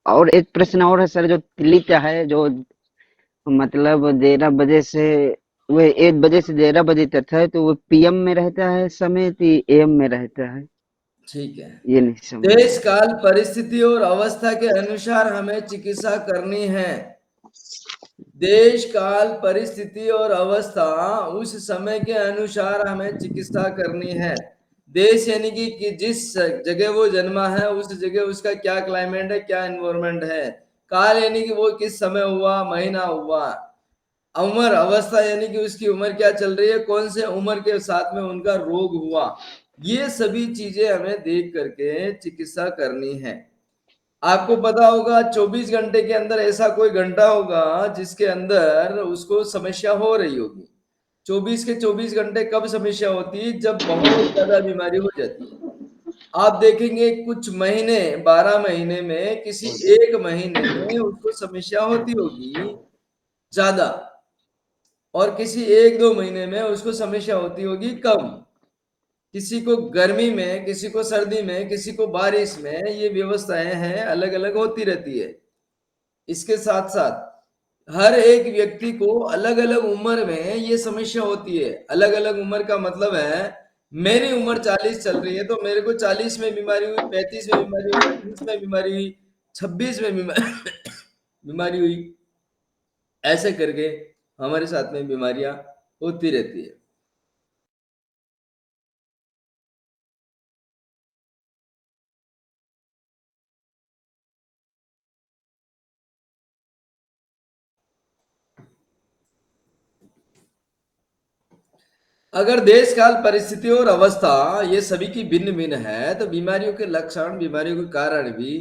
और एक प्रश्न और है सर, जो तिलिका है, जो मतलब 11 बजे से वो 1 बजे से 11 बजे तक है, तो वो पीएम में रहता है समय कि एम में रहता है? ठीक है। ये नहीं समझ देश में। काल परिस्थिति और अवस्था के अनुसार हमें चिकित्सा करनी है। देश काल परिस्थिति और अवस्था उस समय के अनुसार हमें चिकित्सा करनी है। देश यानी कि जिस जगह वो जन्मा है उस जगह उसका क्या क्लाइमेट है, क्या एनवायरमेंट है। काल यानी कि वो किस समय हुआ, महीना हुआ। उम्र, अवस्था यानी कि उसकी उम्र क्या चल रही है, कौन से उम्र के साथ में उनका रोग हुआ। ये सभी चीजें हमें देख करके चिकित्सा करनी है। आपको पता होगा 24 घंटे के अंदर ऐसा कोई घंटा होगा जिसके अंदर उसको समस्या हो रही होगी। 24 के 24 घंटे कब समस्या होती है? जब बहुत ज्यादा बीमारी हो जाती है। आप देखेंगे कुछ महीने, 12 महीने में किसी एक महीने में उसको समस्या होती होगी ज्यादा, और किसी एक दो महीने में उसको समस्या होती होगी कम। किसी को गर्मी में, किसी को सर्दी में, किसी को बारिश में, ये व्यवस्थाएं हैं, अलग अलग होती रहती है। इसके साथ साथ हर एक व्यक्ति को अलग अलग उम्र में ये समस्या होती है। अलग अलग उम्र का मतलब है, मेरी उम्र 40 चल रही है तो मेरे को 40 में बीमारी हुई, 35 में बीमारी हुई, 30 में बीमारी हुई, 26 में बीमारी बीमारी हुई। ऐसे करके हमारे साथ में बीमारियां होती रहती है। अगर देश काल परिस्थिति और अवस्था ये सभी की भिन्न भिन्न है तो बीमारियों के लक्षण, बीमारियों के कारण भी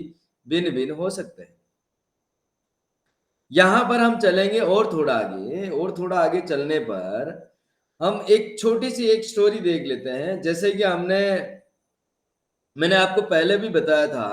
भिन्न भिन्न हो सकते हैं। यहां पर हम चलेंगे और थोड़ा आगे, और थोड़ा आगे चलने पर हम एक छोटी सी एक स्टोरी देख लेते हैं। जैसे कि मैंने आपको पहले भी बताया था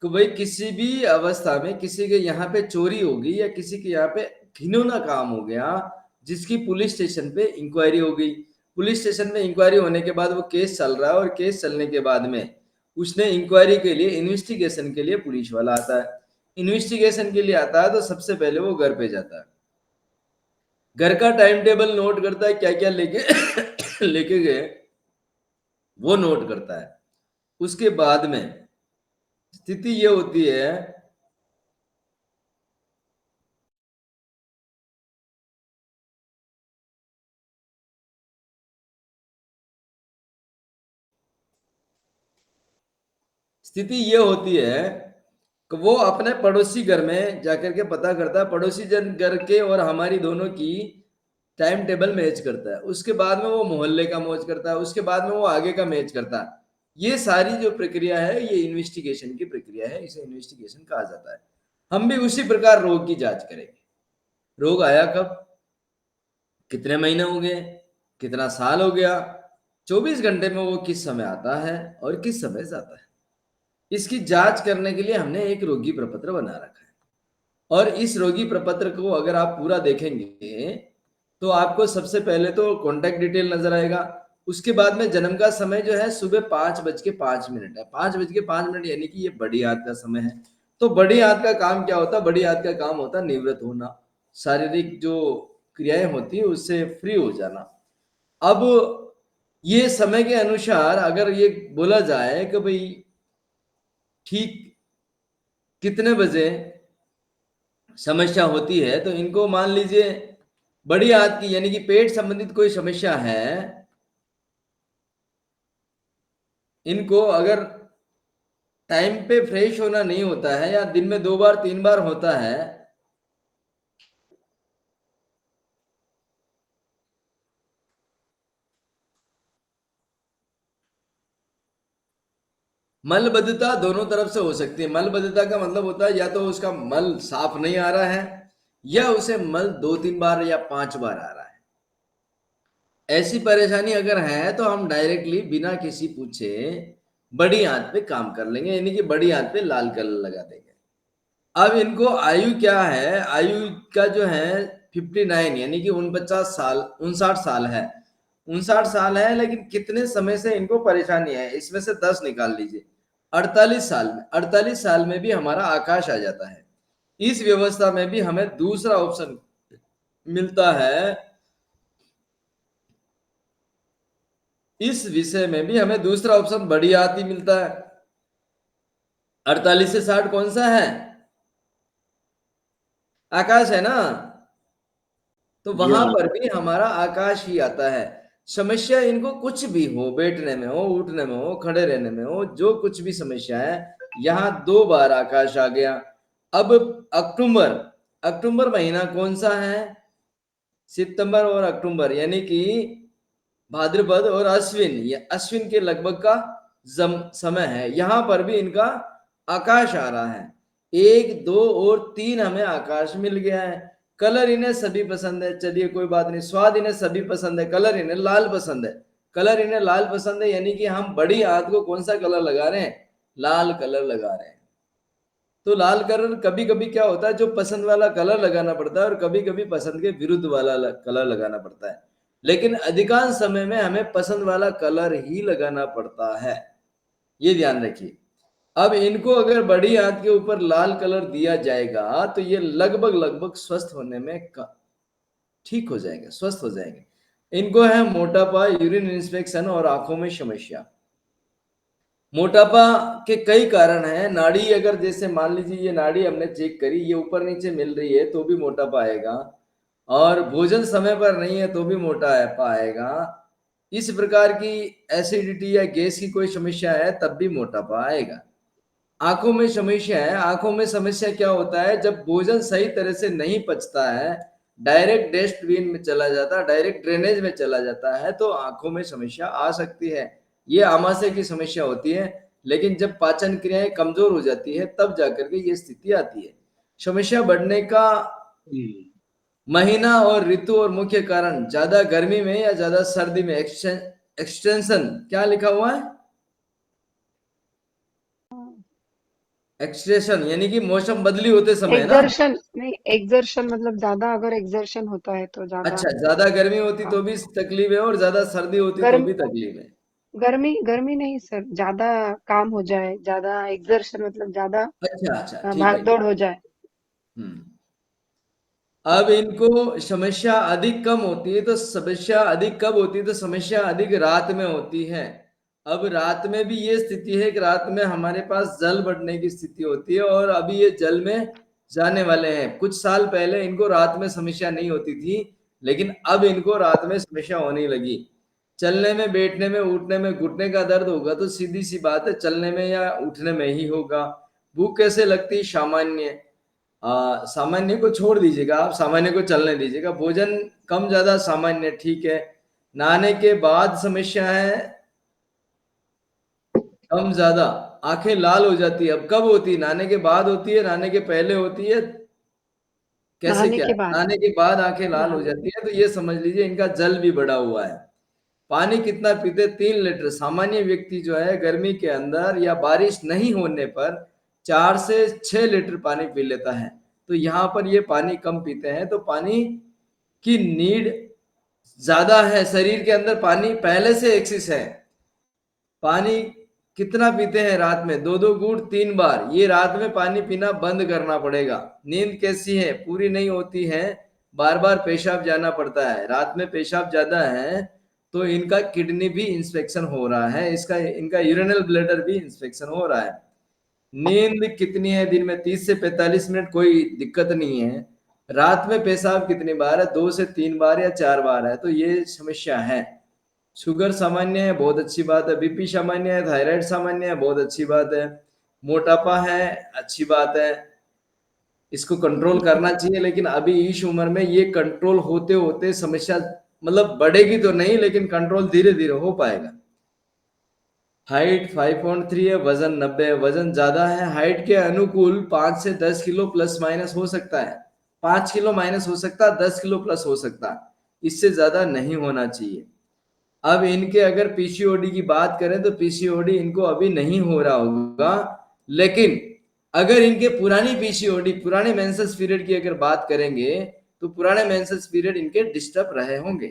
कि भाई किसी भी अवस्था में किसी के यहाँ पे चोरी होगी या किसी के यहाँ पे घिनौना काम हो गया, जिसकी पुलिस स्टेशन पे इंक्वायरी हो गई। पुलिस स्टेशन में इंक्वायरी होने के बाद वो केस चल रहा है, और केस चलने के बाद में उसने इंक्वायरी के लिए, इन्वेस्टिगेशन के लिए पुलिस वाला आता है। इन्वेस्टिगेशन के लिए आता है तो सबसे पहले वो घर पे जाता है। घर का टाइम टेबल नोट करता है, क्या क्या लेके लेके गए वो नोट करता है। उसके बाद में स्थिति ये होती है, स्थिति ये होती है कि वो अपने पड़ोसी घर में जाकर के पता करता है, पड़ोसी जन घर के और हमारी दोनों की टाइम टेबल मैच करता है। उसके बाद में वो मोहल्ले का मैच करता है, उसके बाद में वो आगे का मैच करता है। ये सारी जो प्रक्रिया है ये इन्वेस्टिगेशन की प्रक्रिया है, इसे इन्वेस्टिगेशन कहा जाता है। हम भी उसी प्रकार रोग की जांच करेंगे। रोग आया कब, कितने महीने हो गए, कितना साल हो गया, 24 घंटे में वो किस समय आता है और किस समय जाता है। इसकी जांच करने के लिए हमने एक रोगी प्रपत्र बना रखा है। और इस रोगी प्रपत्र को अगर आप पूरा देखेंगे तो आपको सबसे पहले तो कॉन्टैक्ट डिटेल नजर आएगा। उसके बाद में जन्म का समय जो है सुबह 5:05 है। 5:05 यानी कि ये बड़ी आंत का समय है। तो बड़ी आंत का काम क्या होता है? बड़ी आंत का काम होता है निवृत्त होना, शारीरिक जो क्रियाएं होती है उससे फ्री हो जाना। अब ये समय के अनुसार अगर ये बोला जाए कि भाई ठीक कितने बजे समस्या होती है, तो इनको मान लीजिए बड़ी आंत की यानी कि पेट संबंधित कोई समस्या है, इनको अगर टाइम पे फ्रेश होना नहीं होता है या दिन में 2 बार 3 बार होता है, मलबद्धता दोनों तरफ से हो सकती है। मलबद्धता का मतलब होता है या तो उसका मल साफ नहीं आ रहा है या उसे मल 2-3 बार या 5 बार आ रहा है। ऐसी परेशानी अगर है तो हम डायरेक्टली बिना किसी पूछे बड़ी आंत पे काम कर लेंगे, यानी कि बड़ी आंत पे लाल कलर लगा देंगे। अब इनको आयु क्या है? आयु का जो है 59 यानी कि 49 साल, 59 साल है। 59 साल है, लेकिन कितने समय से इनको परेशानी है इसमें से 10 निकाल लीजिए। 48 साल में भी हमारा आकाश आ जाता है। इस व्यवस्था में भी हमें दूसरा ऑप्शन मिलता है, इस विषय में भी हमें दूसरा ऑप्शन बड़ी आती मिलता है। 48 से 60 कौन सा है? आकाश है ना, तो जी वहां जी। पर भी हमारा आकाश ही आता है। समस्या इनको कुछ भी हो, बैठने में हो, उठने में हो, खड़े रहने में हो, जो कुछ भी समस्या है, यहाँ 2 बार आकाश आ गया। अब अक्टूबर, अक्टूबर महीना कौन सा है? सितंबर और अक्टूबर, यानी कि भाद्रपद और अश्विन, ये अश्विन के लगभग का समय है। यहां पर भी इनका आकाश आ रहा है। 1, 2 और 3 हमें आकाश मिल गया है। कलर इन्हें सभी पसंद है, चलिए कोई बात नहीं। स्वाद इन्हें सभी पसंद है, कलर इन्हें लाल पसंद है। कलर इन्हें लाल पसंद है, यानी कि हम बड़ी आंत को कौन सा कलर लगा रहे हैं? लाल कलर लगा रहे हैं। तो लाल कलर कभी कभी क्या होता है, जो पसंद वाला कलर लगाना पड़ता है, और कभी कभी पसंद के विरुद्ध वाला कलर लगाना पड़ता है। लेकिन अधिकांश समय में हमें पसंद वाला कलर ही लगाना पड़ता है, ये ध्यान रखिए। अब इनको अगर बड़ी आंत के ऊपर लाल कलर दिया जाएगा तो ये लगभग लगभग स्वस्थ होने में ठीक हो जाएंगे, स्वस्थ हो जाएंगे। इनको है मोटापा, यूरिन इंस्पेक्शन और आंखों में समस्या। मोटापा के कई कारण हैं। नाड़ी, अगर जैसे मान लीजिए ये नाड़ी हमने चेक करी, ये ऊपर नीचे मिल रही है तो भी मोटापा आएगा, और भोजन समय पर नहीं है तो भी मोटापा आएगा। इस प्रकार की एसिडिटी या गैस की कोई समस्या है तब भी मोटापा आएगा। आंखों में समस्या है। आंखों में समस्या क्या होता है? जब भोजन सही तरह से नहीं पचता है, डायरेक्ट डस्टबिन में चला जाता है, डायरेक्ट ड्रेनेज में चला जाता है, तो आंखों में समस्या आ सकती है। ये आमाशय की समस्या होती है। लेकिन जब पाचन क्रियाएं कमजोर हो जाती है तब जाकर के ये स्थिति आती है। समस्या बढ़ने का महीना और ऋतु और मुख्य कारण, ज्यादा गर्मी में या ज्यादा सर्दी में। एक्सटेंशन क्या लिखा हुआ है? एक्सटेंशन यानी कि मौसम बदली होते समय ना। एक्सर्शन नहीं, एक्सर्शन मतलब ज्यादा, अगर एक्सर्शन होता है तो ज्यादा अच्छा, ज्यादा गर्मी होती तो काम। भी तकलीफ है, और ज्यादा सर्दी होती तो गर्म भी तकलीफ है। गर्मी गर्मी नहीं सर, ज्यादा काम हो जाए, ज्यादा एक्सर्शन मतलब ज्यादा अच्छा अच्छा, ठीक है। भाग दौड़ हो जाए। हम्म। अब इनको समस्या अधिक कम होती है, तो समस्या अधिक कब होती है? तो समस्या अधिक रात में होती है। अब रात में भी ये स्थिति है कि रात में हमारे पास जल बढ़ने की स्थिति होती है, और अभी ये जल में जाने वाले हैं। कुछ साल पहले इनको रात में समस्या नहीं होती थी, लेकिन अब इनको रात में समस्या होने लगी। चलने में, बैठने में, उठने में घुटने का दर्द होगा तो सीधी सी बात है, चलने में या उठने में ही होगा। भूख कैसे लगती? सामान्य। सामान्य को छोड़ दीजिएगा, आप सामान्य को चलने दीजिएगा। भोजन कम ज्यादा सामान्य, ठीक है। नहाने के बाद समस्या है, कम ज्यादा। आंखें लाल हो जाती है। अब कब होती है? नहाने के बाद होती है, नहाने के पहले होती है? कैसे नहाने क्या? के बाद। नहाने के बाद आंखें लाल हो नहाने जाती है, तो ये समझ लीजिए इनका जल भी बढ़ा हुआ है। पानी कितना पीते? 3 लीटर। सामान्य व्यक्ति जो है गर्मी के अंदर या बारिश नहीं होने पर 4 से 6 लीटर पानी पी लेता है। तो यहाँ पर ये पानी कम पीते हैं, तो पानी की नीड ज्यादा है। शरीर के अंदर पानी पहले से एक्सिस है। पानी कितना पीते हैं रात में? 2-2 घूंट 3 बार। ये रात में पानी पीना बंद करना पड़ेगा। नींद कैसी है? पूरी नहीं होती है, बार बार पेशाब जाना पड़ता है। रात में पेशाब ज्यादा है तो इनका किडनी भी इंस्पेक्शन हो रहा है, इसका इनका यूरिनल ब्लैडर भी इंस्पेक्शन हो रहा है। नींद कितनी है? दिन में 30 से 45 मिनट, कोई दिक्कत नहीं है। रात में पेशाब कितनी बार है? 2 से 3 बार या 4 बार है, तो ये समस्या है। शुगर सामान्य है, बहुत अच्छी बात है। बीपी सामान्य है, थायराइड सामान्य है, बहुत अच्छी बात है। मोटापा है, अच्छी बात है। इसको कंट्रोल करना चाहिए, लेकिन अभी इस उम्र में ये कंट्रोल होते होते समस्या मतलब बढ़ेगी तो नहीं, लेकिन कंट्रोल धीरे धीरे हो पाएगा। हाइट 5.3 है, वजन 90 है। वजन ज्यादा है, हाइट के अनुकूल 5 से 10 किलो प्लस माइनस हो सकता है। 5 किलो माइनस हो सकता है, 10 किलो प्लस हो सकता है, इससे ज्यादा नहीं होना चाहिए। अब इनके अगर पीसीओडी की बात करें तो पीसीओडी इनको अभी नहीं हो रहा होगा, लेकिन अगर इनके पुरानी पीसीओडी, पुराने मेंसेस पीरियड की अगर बात करेंगे तो पुराने मेंसेस पीरियड इनके डिस्टर्ब रहे होंगे।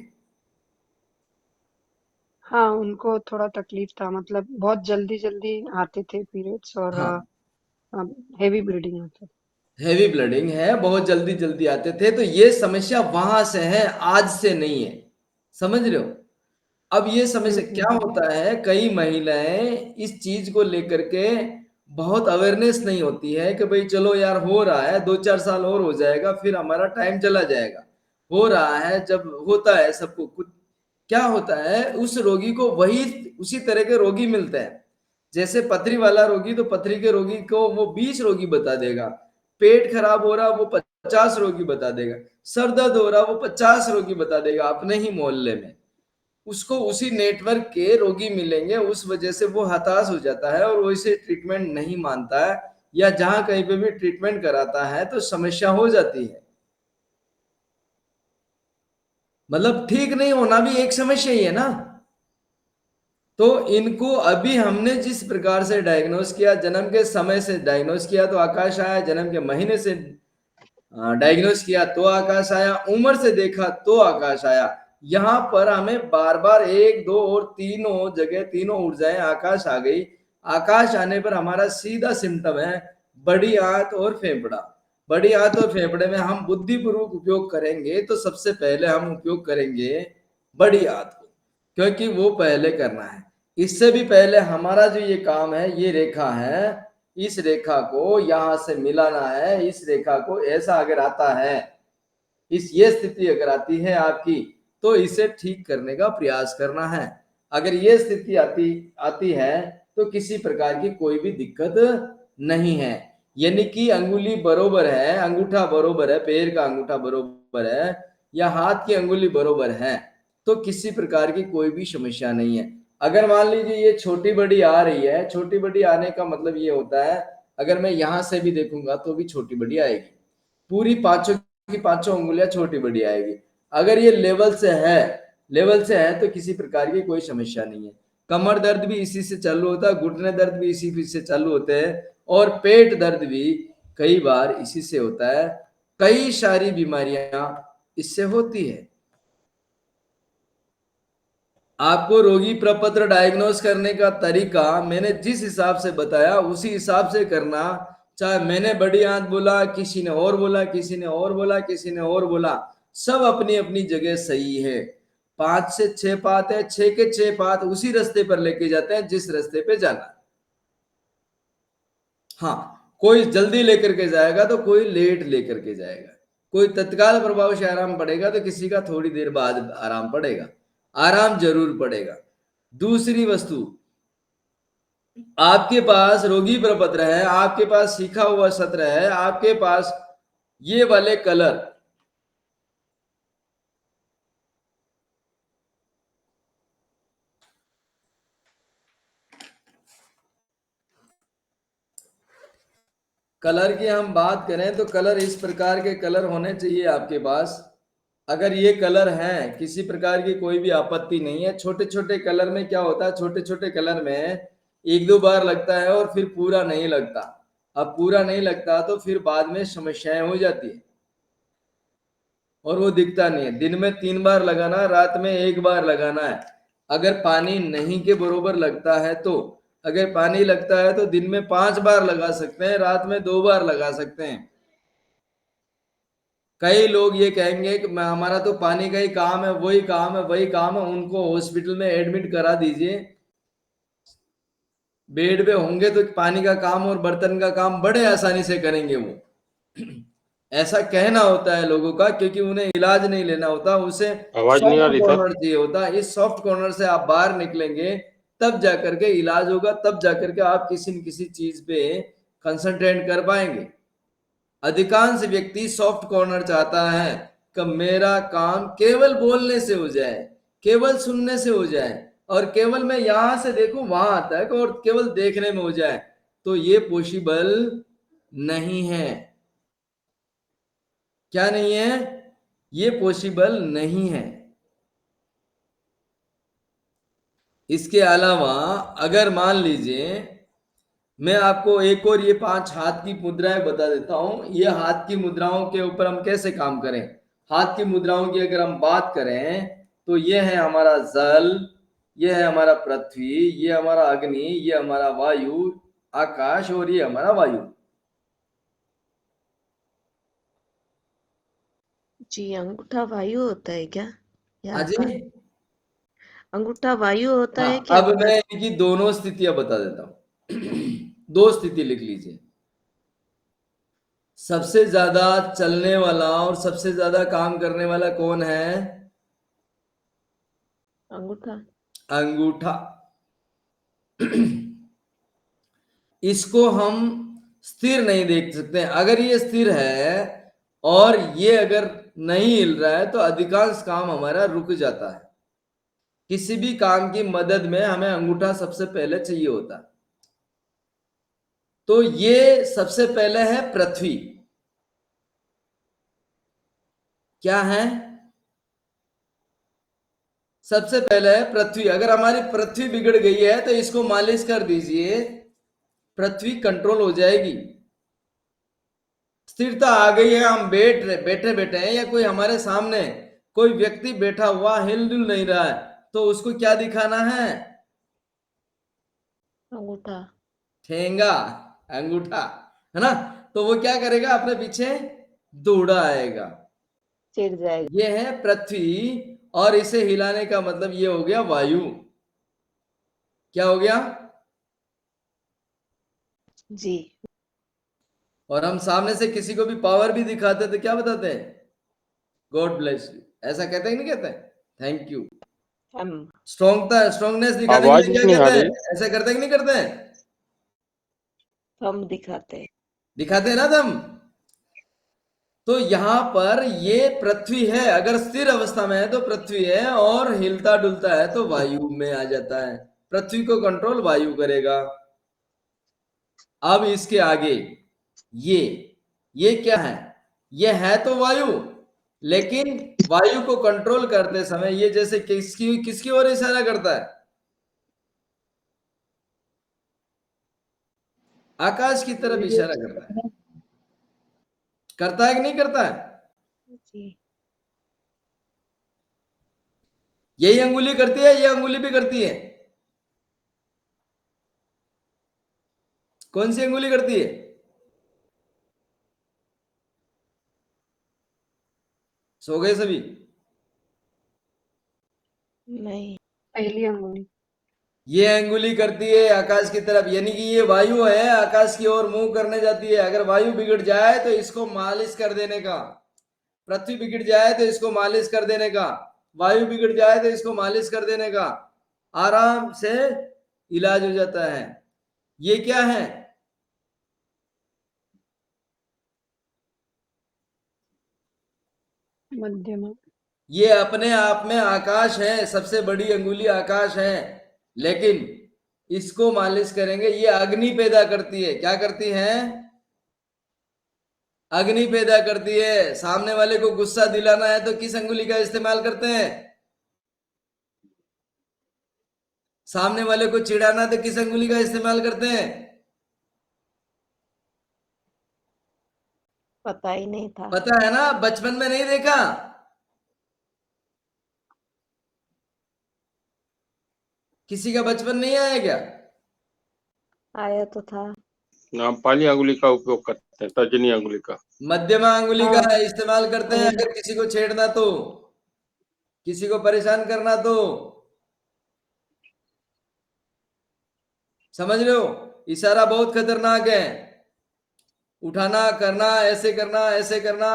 हाँ, उनको थोड़ा तकलीफ था, मतलब बहुत जल्दी-जल्दी आते थे पीरियड्स और हाँ, हेवी ब्लीडिंग होता था। हेवी ब्लीडिंग है, बहुत जल्दी जल्दी आते थे, तो ये समस्या वहां से है, आज से नहीं है, समझ रहे हो। अब ये समस्या हुँ, क्या होता है, कई महिलाएं इस चीज को लेकर के बहुत अवेयरनेस नहीं होती है कि भाई चलो यार हो रहा है, 2-4 साल और हो जाएगा, फिर हमारा टाइम चला जाएगा। हो रहा है, जब होता है सबको कुछ, क्या होता है उस रोगी को वही उसी तरह के रोगी मिलते हैं। जैसे पथरी वाला रोगी, तो पथरी के रोगी को वो 20 रोगी बता देगा। पेट खराब हो रहा वो 50 रोगी बता देगा। सर दर्द हो रहा वो 50 रोगी बता देगा अपने ही मोहल्ले में। उसको उसी नेटवर्क के रोगी मिलेंगे, उस वजह से वो हताश हो जाता है और वो इसे ट्रीटमेंट नहीं मानता है, या जहां कहीं पे भी ट्रीटमेंट कराता है तो समस्या हो जाती है। मतलब ठीक नहीं होना भी एक समस्या ही है ना। तो इनको अभी हमने जिस प्रकार से डायग्नोस किया, जन्म के समय से डायग्नोस किया तो आकाश आया, जन्म के महीने से डायग्नोस किया तो आकाश आया, उम्र से देखा तो आकाश आया। यहाँ पर हमें बार बार एक दो और तीनों जगह तीनों ऊर्जाएं आकाश आ गई। आकाश आने पर हमारा सीधा सिम्टम है बड़ी आंत और फेफड़ा। बड़ी आंत और फेफड़े में हम बुद्धिपूर्वक उपयोग करेंगे तो सबसे पहले हम उपयोग करेंगे बड़ी आंत को, क्योंकि वो पहले करना है। इससे भी पहले हमारा जो ये काम है, ये रेखा है, इस रेखा को यहां से मिलाना है। इस रेखा को ऐसा अगर आता है, इस ये स्थिति अगर आती है आपकी, तो इसे ठीक करने का प्रयास करना है। अगर ये स्थिति आती आती है तो किसी प्रकार की कोई भी दिक्कत नहीं है। यानी कि अंगुली बरोबर है, अंगूठा बरोबर है, पैर का अंगूठा बरोबर है, या हाथ की अंगुली बरोबर है, तो किसी प्रकार की कोई भी समस्या नहीं है। अगर मान लीजिए ये छोटी बड़ी आ रही है, छोटी बड़ी आने का मतलब ये होता है अगर मैं यहां से भी देखूंगा तो भी छोटी बड़ी आएगी, पूरी पांचों की पांचों उंगलियां छोटी बड़ी आएगी। अगर ये लेवल से है तो किसी प्रकार की कोई समस्या नहीं है। कमर दर्द भी इसी से चालू होता है, घुटने दर्द भी इसी से चालू होते हैं, और पेट दर्द भी कई बार इसी से होता है। कई सारी बीमारियां इससे होती है। आपको रोगी प्रपत्र डायग्नोस करने का तरीका मैंने जिस हिसाब से बताया उसी हिसाब से करना। चाहे मैंने बड़ी आंत बोला, किसी ने और बोला, किसी ने और बोला, किसी ने और बोला, सब अपनी अपनी जगह सही है। 5 से 6 पात है, 6 के 6 पात उसी रास्ते पर लेके जाते हैं जिस रास्ते पे जाना। हाँ, कोई जल्दी लेकर के जाएगा तो कोई लेट लेकर के जाएगा। कोई तत्काल प्रभाव से आराम पड़ेगा तो किसी का थोड़ी देर बाद आराम पड़ेगा। आराम जरूर पड़ेगा। दूसरी वस्तु, आपके पास रोगी प्रपत्र है, आपके पास सीखा हुआ सत्र है, आपके पास ये वाले कलर, कलर की हम बात करें तो कलर इस प्रकार के कलर होने चाहिए आपके पास। अगर ये कलर हैं, किसी प्रकार की कोई भी आपत्ति नहीं है। छोटे छोटे कलर में क्या होता है, छोटे छोटे कलर में एक दो बार लगता है और फिर पूरा नहीं लगता। अब पूरा नहीं लगता तो फिर बाद में समस्याएं हो जाती है और वो दिखता नहीं है। दिन में 3 बार लगाना, रात में 1 बार लगाना है। अगर पानी नहीं के बरोबर लगता है तो, अगर पानी लगता है तो दिन में 5 बार लगा सकते हैं, रात में 2 बार लगा सकते हैं। कई लोग ये कहेंगे कि मैं हमारा तो पानी का ही काम है, वही काम है, वही काम है, उनको हॉस्पिटल में एडमिट करा दीजिए, बेड पे होंगे तो पानी का काम और बर्तन का काम बड़े आसानी से करेंगे वो। ऐसा कहना होता है लोगों का, क्योंकि उन्हें इलाज नहीं लेना होता, उसे आवाज नहीं आ सॉफ्ट रही सर। कॉर्नर चाहिए होता है। इस सॉफ्ट कॉर्नर से आप बाहर निकलेंगे तब जाकर के इलाज होगा, तब जाकर के आप किसी न किसी चीज पे कंसंट्रेट कर पाएंगे। अधिकांश व्यक्ति सॉफ्ट कॉर्नर चाहता है कि मेरा काम केवल बोलने से हो जाए, केवल सुनने से हो जाए, और केवल मैं यहां से देखूं वहां तक, और केवल देखने में हो जाए। तो ये पॉसिबल नहीं है। क्या नहीं है? ये पॉसिबल नहीं है। इसके अलावा अगर मान लीजिए मैं आपको एक और ये 5 हाथ की मुद्राएं बता देता हूं। ये हाथ की मुद्राओं के ऊपर हम कैसे काम करें। हाथ की मुद्राओं की अगर हम बात करें तो ये है हमारा जल, ये है हमारा पृथ्वी, ये हमारा अग्नि, ये हमारा वायु आकाश और ये हमारा वायु। जी अंगूठा वायु होता है क्या हाँ यहाँ जी, पर? अंगूठा वायु होता है हाँ। क्या? अब मैं इनकी दोनों स्थितियां बता देता हूं। दो स्थिति लिख लीजिए। सबसे ज्यादा चलने वाला और सबसे ज्यादा काम करने वाला कौन है? अंगूठा। अंगूठा। इसको हम स्थिर नहीं देख सकते। अगर ये स्थिर है और ये अगर नहीं हिल रहा है तो अधिकांश काम हमारा रुक जाता है। किसी भी काम की मदद में हमें अंगूठा सबसे पहले चाहिए होता है। तो ये सबसे पहले है पृथ्वी। क्या है? सबसे पहले है पृथ्वी। अगर हमारी पृथ्वी बिगड़ गई है तो इसको मालिश कर दीजिए, पृथ्वी कंट्रोल हो जाएगी। स्थिरता आ गई है, हम बैठे बैठे हैं या कोई हमारे सामने कोई व्यक्ति बैठा हुआ हिलडुल नहीं रहा है, तो उसको क्या दिखाना है? अंगूठा। ठेंगा, अंगूठा, है ना? तो वो क्या करेगा? अपने पीछे दौड़ा आएगा। चिढ़ जाएगा। ये है पृथ्वी और इसे हिलाने का मतलब ये हो गया वायु। क्या हो गया? जी। और हम सामने से किसी को भी पावर भी दिखाते हैं तो क्या बताते हैं? God bless you. ऐसा कहते हैं कि नहीं कहते हैं? Thank you. हम स्ट्रॉन्गनेस दिखाने के आवाज लिए क्या नहीं आ कहते हैं? रही। ऐसा करते हैं कि नहीं करते हैं? हम दिखाते हैं। दिखाते हैं ना तुम। तो यहां पर ये पृथ्वी है। अगर स्थिर अवस्था में है तो पृथ्वी है और हिलता डुलता है तो वायु में आ जाता है। पृथ्वी को कंट्रोल वायु करेगा। अब इसके आगे ये क्या है? ये है तो वायु, लेकिन वायु को कंट्रोल करते समय ये जैसे किसकी किसकी ओर इशारा करता है? आकाश की तरफ इशारा करता है कि नहीं करता है? जी। यही अंगुली करती है, ये अंगुली भी करती है। कौन सी अंगुली करती है? सो गए सभी? नहीं। पहली अंगुली। ये अंगुली करती है आकाश की तरफ, यानी कि ये वायु है, आकाश की ओर मुंह करने जाती है। अगर वायु बिगड़ जाए तो इसको मालिश कर देने का, पृथ्वी बिगड़ जाए तो इसको मालिश कर देने का, वायु बिगड़ जाए तो इसको मालिश कर देने का, आराम से इलाज हो जाता है। ये क्या है? मध्यमा। ये अपने आप में आकाश है, सबसे बड़ी अंगुली आकाश है, लेकिन इसको मालिश करेंगे। ये अग्नि पैदा करती है। क्या करती है? अग्नि पैदा करती है। सामने वाले को गुस्सा दिलाना है तो किस अंगुली का इस्तेमाल करते हैं? सामने वाले को चिढ़ाना तो किस अंगुली का इस्तेमाल करते हैं? पता ही नहीं था। पता है ना? बचपन में नहीं देखा? किसी का बचपन नहीं आया क्या? आया तो था। हम पहली अंगुली का उपयोग करते हैं, तर्जनी अंगुली का। मध्यमा अंगुली का हाँ। इस्तेमाल करते हैं अगर किसी को छेड़ना तो, किसी को परेशान करना तो। समझ रहे हो? इशारा बहुत खतरनाक है। उठाना, करना, ऐसे करना, ऐसे करना,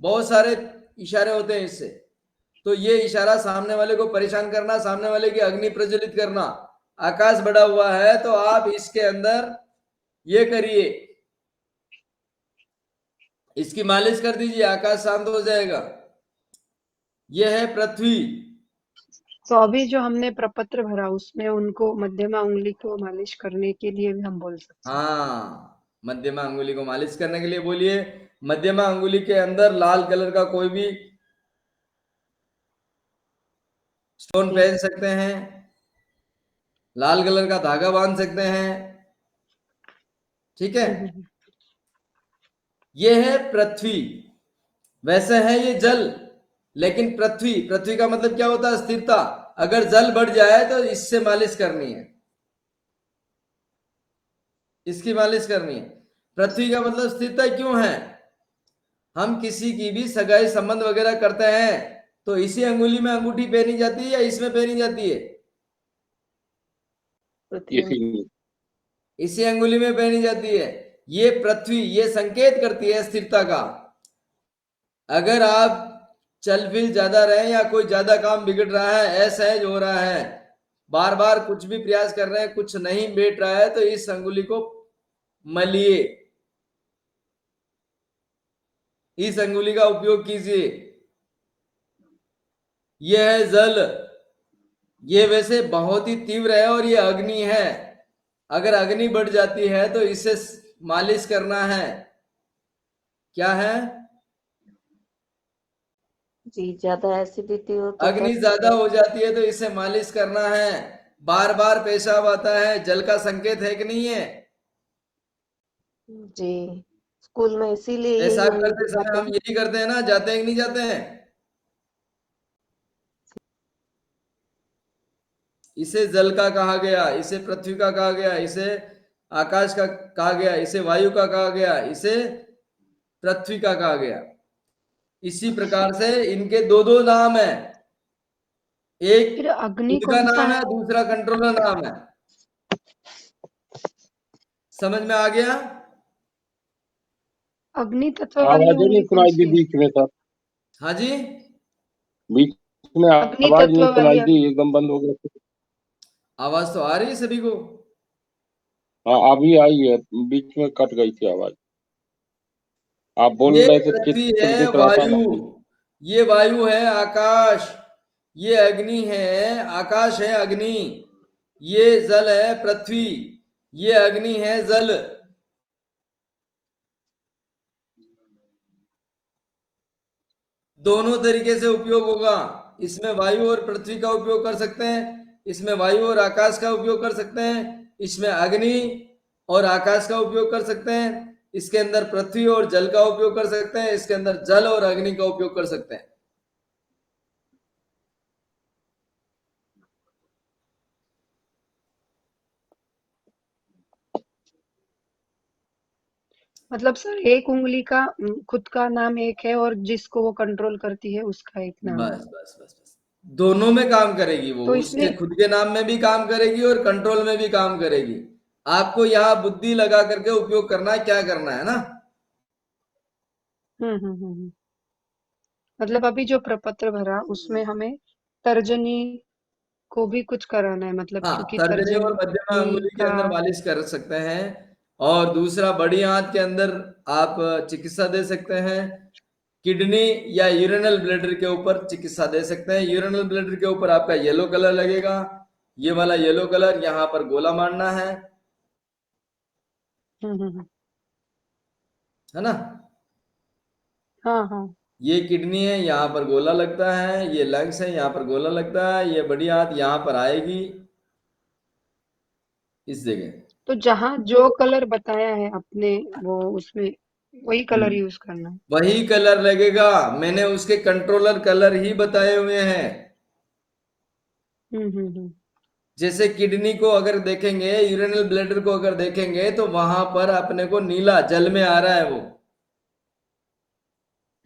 बहुत सारे इशारे होते हैं इससे। तो ये इशारा सामने वाले को परेशान करना, सामने वाले की अग्नि प्रज्वलित करना। आकाश बढ़ा हुआ है तो आप इसके अंदर ये करिए, इसकी मालिश कर दीजिए, आकाश शांत हो जाएगा। यह है पृथ्वी। तो अभी जो हमने प्रपत्र भरा उसमें उनको मध्यमा उंगली को मालिश करने के लिए भी हम बोल सकते हैं। हाँ, मध्यमा अंगुली को मालिश करने के लिए बोलिए। मध्यमा अंगुली के अंदर लाल कलर का कोई भी स्टोन पहन सकते हैं, लाल कलर का धागा बांध सकते हैं। ठीक है? यह है पृथ्वी। वैसे है ये जल, लेकिन पृथ्वी, पृथ्वी का मतलब क्या होता है? स्थिरता। अगर जल बढ़ जाए तो इससे मालिश करनी है, इसकी मालिश करनी है। पृथ्वी का मतलब स्थिरता क्यों है? हम किसी की भी सगाई संबंध वगैरह करते हैं तो इसी अंगुली में अंगूठी पहनी जाती है या इसमें पहनी जाती है? पृथ्वी में। इसी इसी अंगुली में पहनी जाती है। ये पृथ्वी ये संकेत करती है स्थिरता का। अगर आप चल फिर ज्यादा रहे या कोई ज्यादा काम बिगड़ रहा है, असहज हो रहा है, बार बार कुछ भी प्रयास कर रहे हैं, कुछ नहीं बैठ रहा है, तो इस अंगुली को मलिए, इस अंगुली का उपयोग कीजिए। यह है जल। ये वैसे बहुत ही तीव्र है और ये अग्नि है। अगर अग्नि बढ़ जाती है तो इसे मालिश करना है। क्या है? जी, ज्यादा एसिडिटी हो तो अग्नि ज्यादा हो जाती है तो इसे मालिश करना है। बार बार पेशाब आता है, जल का संकेत है कि नहीं है? जी, स्कूल में इसीलिए यही पेशाब उंगली करते समय दिखाते हम हैं। यही करते हैं ना, जाते हैं कि नहीं जाते हैं? इसे जल का कहा गया, इसे पृथ्वी का कहा गया, इसे आकाश का कहा गया, इसे वायु का कहा गया, इसे पृथ्वी का कहा गया। इसी प्रकार से इनके दो दो नाम है। एक फिर अग्नि खुद का कौन सा नाम है? है, दूसरा कंट्रोलर नाम है। समझ में आ गया? अग्नि तत्व वाली आवाजें नहीं उंगली कौन सुनाई दी सी है? बीच में सर, हाँ जी, बीच में अग्नि आवाज तत्व नहीं सुनाई वाली दी, एकदम बंद हो गया। आवाज तो आ रही है सभी को। हाँ अभी आई है, बीच में कट गई थी आवाज। आप बोल ये रहे थे, पृथ्वी चित्र है दिख रहा था ना। वायु, ये वायु है आकाश, ये अग्नि है, आकाश है अग्नि, ये जल है पृथ्वी, ये अग्नि है जल। दोनों तरीके से उपयोग होगा। इसमें वायु और पृथ्वी का उपयोग कर सकते हैं, इसमें वायु और आकाश का उपयोग कर सकते हैं, इसमें अग्नि और आकाश का उपयोग कर सकते हैं, इसके अंदर पृथ्वी और जल का उपयोग कर सकते हैं, इसके अंदर जल और अग्नि का उपयोग कर सकते हैं। मतलब सर एक उंगली का खुद का नाम एक है और जिसको वो कंट्रोल करती है उसका एक नाम है। बस बस बस बस, दोनों में काम करेगी वो, तो उसके इसमें खुद के नाम में भी काम करेगी और कंट्रोल में भी काम करेगी। आपको यहाँ बुद्धि लगा करके उपयोग करना है, क्या करना है ना। हम्म। मतलब अभी जो प्रपत्र भरा उसमें हमें तर्जनी को भी कुछ कराना है, मतलब हाँ, क्योंकि तर्जनी और मध्यमा तर्जनी अंगुली के का अंदर मालिश कर सकते हैं, और दूसरा बड़ी हाथ के अंदर आप चिकित्सा दे सकते हैं। किडनी या यूरिनल ब्लैडर के ऊपर चिकित्सा दे सकते हैं। यूरिनल ब्लैडर के ऊपर आपका येलो कलर लगेगा, ये वाला येलो कलर, यहाँ पर गोला मारना है हम्म। है ना। हाँ। ये किडनी है, यहाँ पर गोला लगता है, ये लंग्स है, यहाँ पर गोला लगता है, ये बड़ी हाथ यहाँ पर आएगी इस जगह। तो जहाँ जो कलर बताया है अपने वो उसमें वही कलर यूज करना है। वही कलर लगेगा, मैंने उसके कंट्रोलर कलर ही बताए हुए हैं। हम्म। जैसे किडनी को अगर देखेंगे, यूरिनल ब्लैडर को अगर देखेंगे तो वहां पर अपने को नीला जल में आ रहा है वो।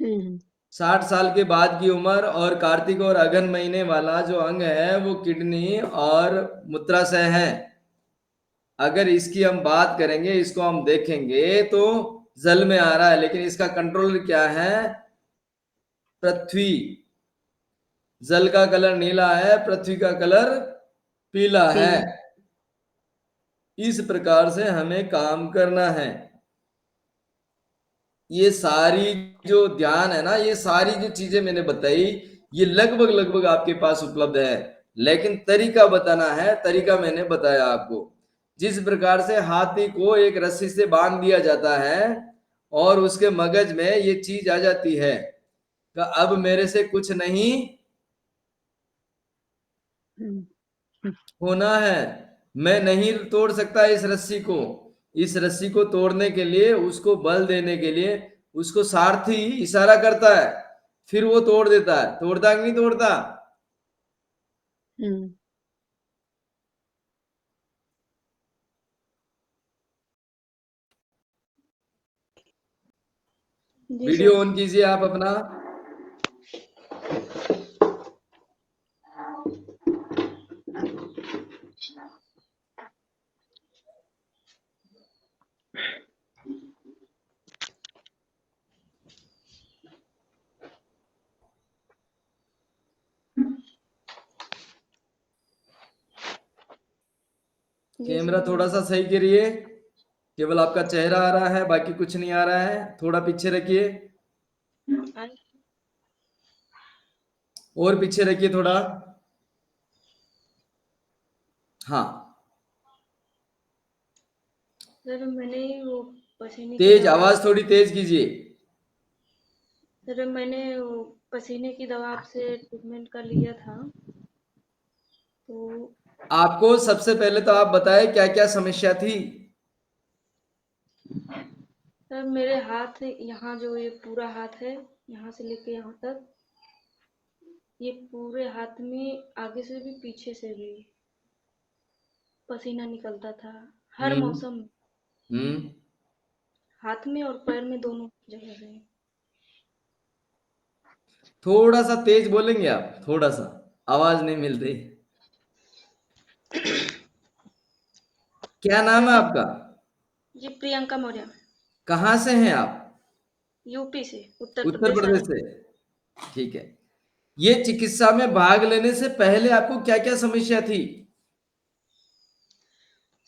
हम्म 60 साल के बाद की उम्र और कार्तिक और अगन महीने वाला जो अंग है वो किडनी और मूत्राशय है। अगर इसकी हम बात करेंगे, इसको हम देखेंगे तो जल में आ रहा है, लेकिन इसका कंट्रोलर क्या है? पृथ्वी। जल का कलर नीला है, पृथ्वी का कलर पीला है। पीला। इस प्रकार से हमें काम करना है। ये सारी जो ध्यान है ना, ये सारी जो चीजें मैंने बताई, ये लगभग लगभग आपके पास उपलब्ध है, लेकिन तरीका बताना है। तरीका मैंने बताया आपको। जिस प्रकार से हाथी को एक रस्सी से बांध दिया जाता है और उसके मगज में ये चीज आ जाती है कि अब मेरे से कुछ नहीं हम्म होना है, मैं नहीं तोड़ सकता इस रस्सी को। इस रस्सी को तोड़ने के लिए, उसको बल देने के लिए, उसको सारथी इशारा करता है, फिर वो तोड़ देता है। तोड़ता कि नहीं तोड़ता? हम्म। जी वीडियो सर। ऑन कीजिए आप अपना। जी कैमरा सर। थोड़ा सा सही करिए, केवल आपका चेहरा आ रहा है, बाकी कुछ नहीं आ रहा है। थोड़ा पीछे रखिए, और पीछे रखिए थोड़ा। हाँ, सर मैंने वो पसीने की तेज दवा आवाज थोड़ी तेज कीजिए। सर मैंने वो पसीने की दवा आपसे ट्रीटमेंट का लिया था, तो आपको सबसे पहले तो आप बताएं क्या क्या समस्या थी। सर मेरे हाथ यहाँ जो ये पूरा हाथ है, यहाँ से लेके यहाँ तक, ये पूरे हाथ में आगे से भी पीछे से भी पसीना निकलता था हर हम्म मौसम में, हम्म हाथ में और पैर में दोनों जगह से। थोड़ा सा तेज बोलेंगे आप, थोड़ा सा आवाज नहीं मिल रही। क्या नाम सर है जी, आपका? जी प्रियंका मौर्य, कहाँ से हैं आप? यूपी से, उत्तर उत्तर प्रदेश प्रदेश आने। से। ठीक है। ये चिकित्सा में भाग लेने से पहले आपको क्या क्या समस्या थी?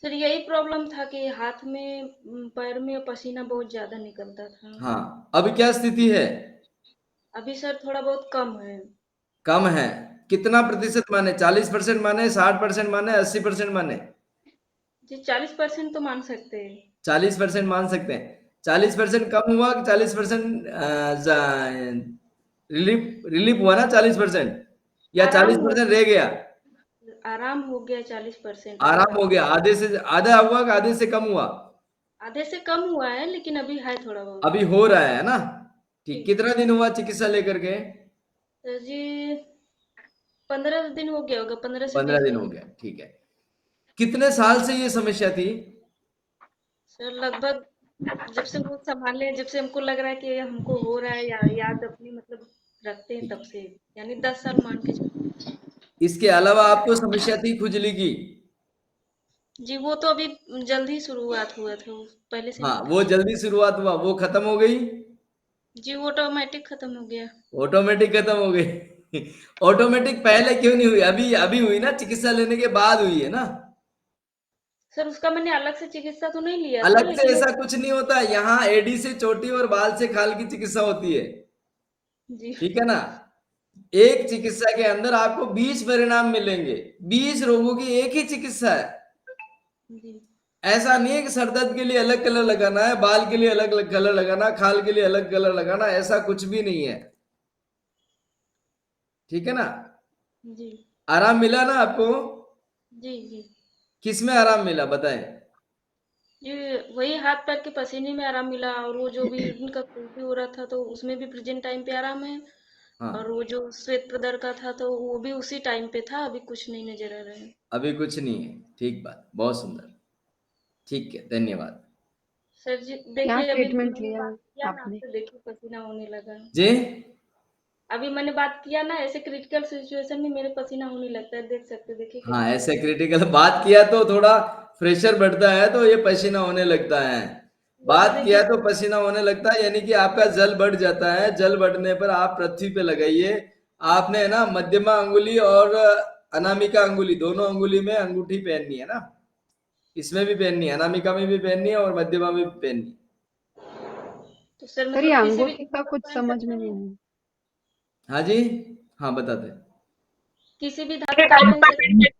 सर यही प्रॉब्लम था कि हाथ में पैर में पसीना बहुत ज्यादा निकलता था। हाँ, अभी क्या स्थिति है? अभी सर थोड़ा बहुत कम है। कम है। कितना प्रतिशत माने? 40% माने, 60% माने, 80% माने? जी 40% तो मान सकते हैं। 40% मान सकते हैं। 40% कम हुआ कि 40% रिलीफ रिलीफ हुआ ना? 40% या आराम हो 40% रह गया? आराम हो गया 40% अभी। आराम हो गया। आधे से आधा हुआ कि आधे से कम हुआ? आधे से कम हुआ है लेकिन अभी है थोड़ा बहुत। अभी हो रहा है ना? ठीक। जी कितना दिन हुआ चिकित्सा लेकर के? सर जी 15 दिन हो गया होगा, 15 15 से 20 दिन हो दिन। गया। ठीक है। कितने साल से ये समस्या थी? सर लगभग जब से वो संभाले, जब से हमको लग रहा है कि हमको हो रहा है, या याद अपनी मतलब रखते हैं, ठीक तब है। से यानी 10 साल मान के चलो। इसके अलावा आपको समस्या थी खुजली की? जी वो तो अभी जल्द ही शुरुआत हुआ था, वो पहले से हाँ, नहीं था। वो जल्दी शुरुआत हुआ, वो खत्म हो गई। जी वो ऑटोमेटिक खत्म हो गया। ऑटोमेटिक खत्म हो गई। ऑटोमेटिक पहले क्यों नहीं हुई? अभी अभी हुई ना, चिकित्सा लेने के बाद हुई है ना? सर उसका मैंने अलग से चिकित्सा तो नहीं लिया था, अलग से लेकिन वो ऐसा कुछ नहीं होता। यहाँ एडी से चोटी और बाल से खाल की चिकित्सा होती है। जी ठीक है ना? एक चिकित्सा के अंदर आपको 20 परिणाम मिलेंगे। 20 रोगों की एक ही चिकित्सा है। जी ऐसा नहीं है कि सर दर्द के लिए अलग कलर लगाना है, बाल के लिए अलग कलर लगाना, खाल के लिए अलग कलर लगाना, ऐसा कुछ भी नहीं है। ठीक है ना? जी आराम मिला ना आपको? जी जी किस में आराम मिला बताएं? जी वही हाथ पैर के पसीने में आराम मिला, और वो जो भी यूरिन का उल्टी हो रहा था तो उसमें भी प्रेजेंट टाइम पे आराम है। और हाँ, वो जो श्वेत प्रदर का था तो वो भी उसी टाइम पे था, अभी कुछ नहीं नजर आ रहा है। अभी कुछ नहीं है। ठीक बात, बहुत सुंदर। ठीक है, धन्यवाद। सर जी क्या देखिए, अभी ट्रीटमेंट मैंने लिया बात किया ना आपने? आपसे, देखिए पसीना होने लगा। जी। अभी मैंने बात किया ना, ऐसे क्रिटिकल सिचुएशन में मेरे पसीना होने लगता है, देख सकते हो, देखिए हाँ, कितना ऐसे पसीना। क्रिटिकल बात किया तो थोड़ा प्रेशर बढ़ता है, तो ये पसीना होने लगता है। अभी बात किया देखिए तो पसीना होने लगता है, यानी कि आपका जल बढ़ जाता है। जल बढ़ने पर आप पृथ्वी पे लगाइए। आपने है ना मध्यमा अंगुली और अनामिका अंगुली, दोनों अंगुली में अंगूठी पहननी है ना? इसमें भी पहननी है, अनामिका में भी पहननी है और मध्यमा में भी पहननी है। तो सर सर ये मतलब किसी भी अंगूठी जगह का पर कुछ पहन समझ सकते में नहीं हैं, आया। हाँ जी। हाँ, बताते हैं। किसी भी धातु का पहन सकते हैं।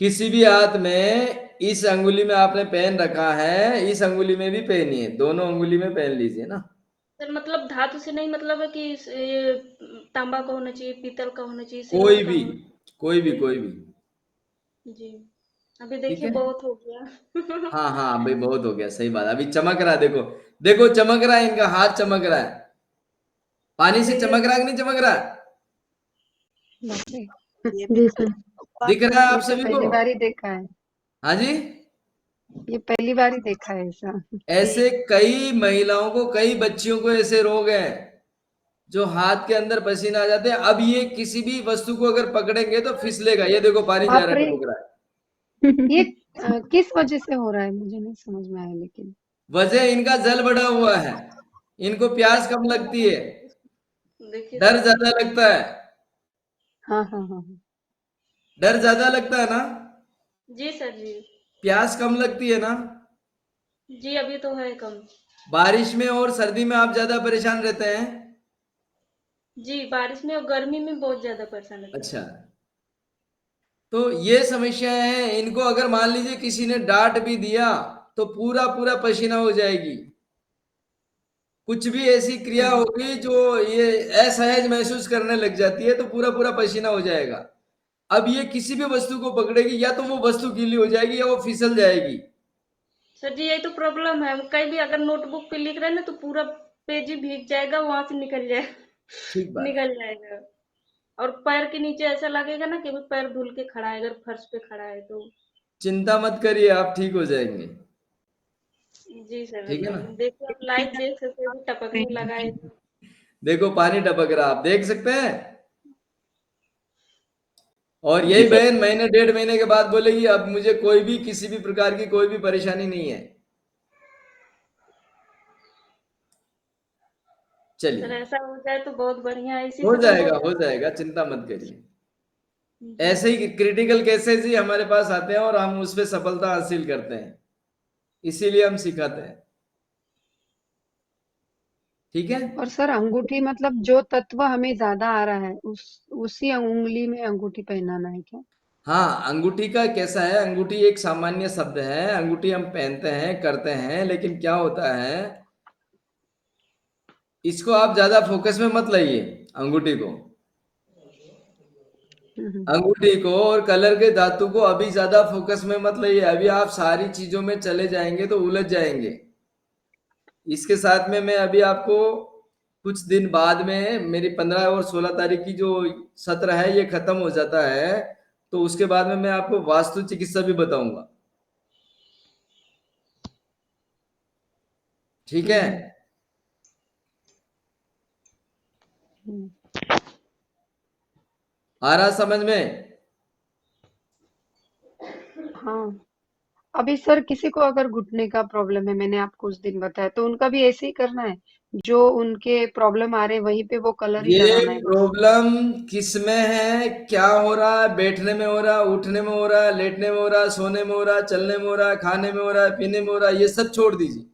किसी भी हाथ में, इस अंगुली में आपने पहन रखा है, इस अंगुली में भी पहनी है, दोनों अंगुली में पहन लीजिए ना। सर मतलब धातु से नहीं, मतलब है कि ये तांबा का होना चाहिए, पीतल का होना चाहिए, सिल्वर कोई का भी, होना कोई भी, कोई कोई भी। जी अभी ठीक देखिए है। बहुत हो गया। हाँ हाँ, भाई बहुत हो गया, सही बात। अभी चमक रहा है, देखो। देखो चमक रहा है, इनका हाथ चमक रहा है। पानी से देखिए चमक रहा है कि नहीं चमक रहा है? बाप रे। ये जी सर, दिख रहा है ये आप तो सभी को? पहली बार ही देखा है। हाँ जी। ये पहली बार ही देखा है ऐसा। ऐसे कई महिलाओं को, कई बच्चियों को ऐसे रोग हैं जो हाथ के अंदर पसीना आ जाते हैं। अब ये किसी भी वस्तु को अगर पकड़ेंगे तो फिसलेगा। ये देखो पानी जा बाप रहा है, रे, टपक रहा है। ये किस वजह से हो रहा है मुझे नहीं समझ में आया लेकिन। वजह इनका जल बढ़ा हुआ है, इनको प्यास कम लगती है, देखिए डर सर। ज्यादा लगता है। हाँ हाँ हाँ हाँ। डर ज्यादा लगता है ना, जी सर जी। प्यास कम लगती है ना। जी अभी तो है कम। बारिश में और सर्दी में आप ज्यादा परेशान रहते हैं। जी बारिश में और गर्मी में बहुत ज्यादा परेशान रहते हैं। अच्छा, तो ये समस्याएं हैं। इनको अगर मान लीजिए किसी ने डांट भी दिया तो पूरा पूरा पसीना हो जाएगी। कुछ भी ऐसी क्रिया हम्म, होगी जो ये असहज महसूस करने लग जाती है तो पूरा पूरा पसीना हो जाएगा। अब ये किसी भी वस्तु को पकड़ेगी, या तो वो वस्तु गीली हो जाएगी या वो फिसल जाएगी। सर जी यही तो प्रॉब्लम है, कहीं भी अगर नोटबुक पे लिख रहे हैं ना तो पूरा पेज ही भीग जाएगा, वहां से निकल जाएगा। ठीक बात। निकल जाएगा। और पैर के नीचे ऐसा लगेगा ना कि वो पैर धुल के खड़ा है, अगर फर्श पे खड़ा है तो। चिंता मत करिए, आप ठीक हो जाएंगे। जी सर। ठीक है ना। देखिए आप लाइव देख सकते हो, टपकने लगा है तो। देखो पानी टपक रहा, आप देख सकते हैं। और जी यही सर। बहन महीने 1.5 महीने के बाद बोलेगी अब मुझे कोई भी किसी भी प्रकार की कोई भी परेशानी नहीं है। सर चलिए, ऐसा हो जाए तो बहुत बढ़िया है, इसी से तो बहुत हो ज्यादा। जाएगा, चिंता मत करिए। जी ऐसे ही क्रिटिकल केसेस ही हमारे पास आते हैं और हम उस पर सफलता हासिल करते हैं, इसीलिए हम सिखाते हैं। ठीक है। और सर अंगूठी मतलब जो तत्व हमें ज्यादा आ रहा है उसी उंगली में अंगूठी पहनाना है क्या? हाँ, अंगूठी का कैसा है, अंगूठी एक सामान्य शब्द है। अंगूठी हम पहनते हैं, करते हैं, लेकिन क्या होता है, इसको आप ज्यादा फोकस में मत लाइए। अंगूठी को, हम्म, अंगूठी को और कलर के धातु को अभी ज्यादा फोकस में मत लाइए। अभी आप सारी चीजों में चले जाएंगे तो उलझ जाएंगे। इसके साथ में मैं अभी आपको कुछ दिन बाद में, मेरी 15 और 16 तारीख की जो सत्र है ये खत्म हो जाता है, तो उसके बाद में मैं आपको वास्तु चिकित्सा भी बताऊंगा। ठीक है। हम्म, हम्म। आ रहा समझ में? हाँ, अभी सर किसी को अगर घुटने का प्रॉब्लम है, मैंने आपको उस दिन बताया, तो उनका भी ऐसे ही करना है? जो उनके प्रॉब्लम आ रहे हैं वहीं पे वो कलर ही ये लगाना है बस? प्रॉब्लम किस में है, क्या हो रहा है, बैठने में हो रहा है, उठने में हो रहा है, लेटने में हो रहा है, सोने में हो रहा है, चलने में हो रहा है, खाने में हो रहा है, पीने में हो रहा है, ये सब छोड़ दीजिए।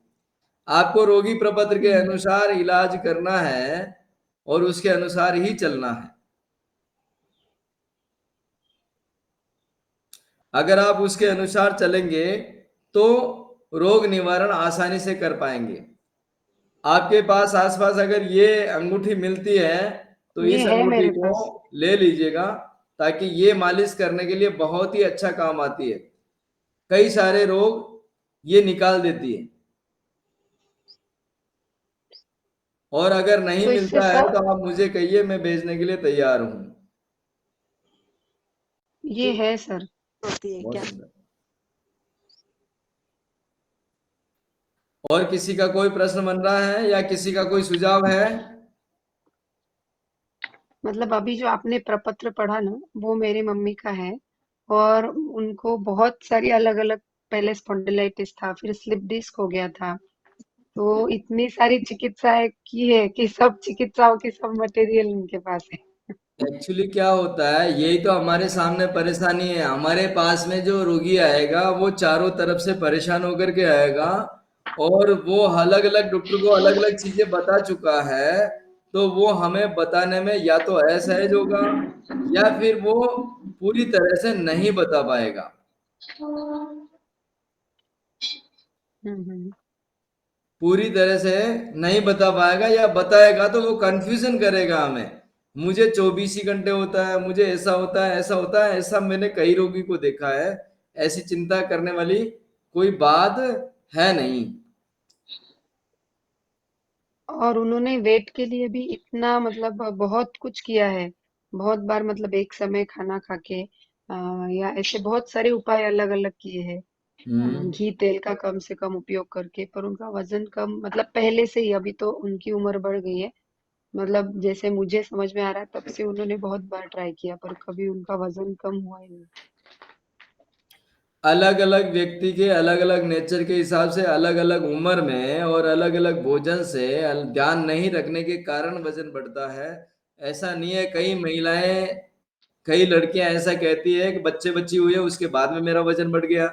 आपको रोगी प्रपत्र के हम्म, अनुसार इलाज करना है और उसके अनुसार ही चलना है। अगर आप उसके अनुसार चलेंगे तो रोग निवारण आसानी से कर पाएंगे। आपके पास आसपास अगर ये अंगूठी मिलती है तो ये इस है अंगूठी मेरे को पास। ले लीजिएगा, ताकि ये मालिश करने के लिए बहुत ही अच्छा काम आती है। कई सारे रोग ये निकाल देती है। और अगर नहीं तो इससे मिलता है सर, तो आप मुझे कहिए, मैं भेजने के लिए तैयार हूं। ये है सर। होती है बहुत क्या? सुंदर। और किसी का कोई प्रश्न बन रहा है या किसी का कोई सुझाव है? मतलब अभी जो आपने प्रपत्र पढ़ा ना, वो मेरी मम्मी का है। और उनको बहुत सारी अलग अलग, पहले स्पॉन्डिलाइटिस था, फिर स्लिप डिस्क हो गया था। तो इतनी सारी चिकित्साएं की है कि सब चिकित्साओं की सब मटेरियल उनके पास है। एक्चुअली क्या होता है, यही तो हमारे सामने परेशानी है। हमारे पास में जो रोगी आएगा वो चारों तरफ से परेशान होकर के आएगा, और वो अलग अलग डॉक्टर को अलग अलग चीजें बता चुका है। तो वो हमें बताने में या तो असहज होगा, या फिर वो पूरी तरह से नहीं बता पाएगा। हम्म। पूरी तरह से नहीं बता पाएगा, या बताएगा तो वो कंफ्यूजन करेगा हमें। मुझे 24 ही घंटे होता है, मुझे ऐसा होता है, ऐसा होता है, ऐसा मैंने कई रोगी को देखा है। ऐसी चिंता करने वाली कोई बात है नहीं। और उन्होंने वेट के लिए भी इतना मतलब बहुत कुछ किया है। बहुत बार मतलब एक समय खाना खा के या ऐसे बहुत सारे उपाय अलग अलग किए हैं। घी तेल का कम से कम उपयोग करके, पर उनका वजन कम मतलब पहले से ही, अभी तो उनकी उम्र बढ़ गई है, मतलब जैसे मुझे समझ में आ रहा है तब से उन्होंने बहुत बार ट्राई किया पर कभी उनका वजन कम हुआ ही नहीं। अलग अलग व्यक्ति के अलग अलग नेचर के हिसाब से अलग अलग उम्र में और अलग अलग भोजन से ध्यान नहीं रखने के कारण वजन बढ़ता है। ऐसा नहीं है, कई महिलाएं, कई लड़कियां ऐसा कहती है कि बच्चे बच्ची हुई है उसके बाद में मेरा वजन बढ़ गया।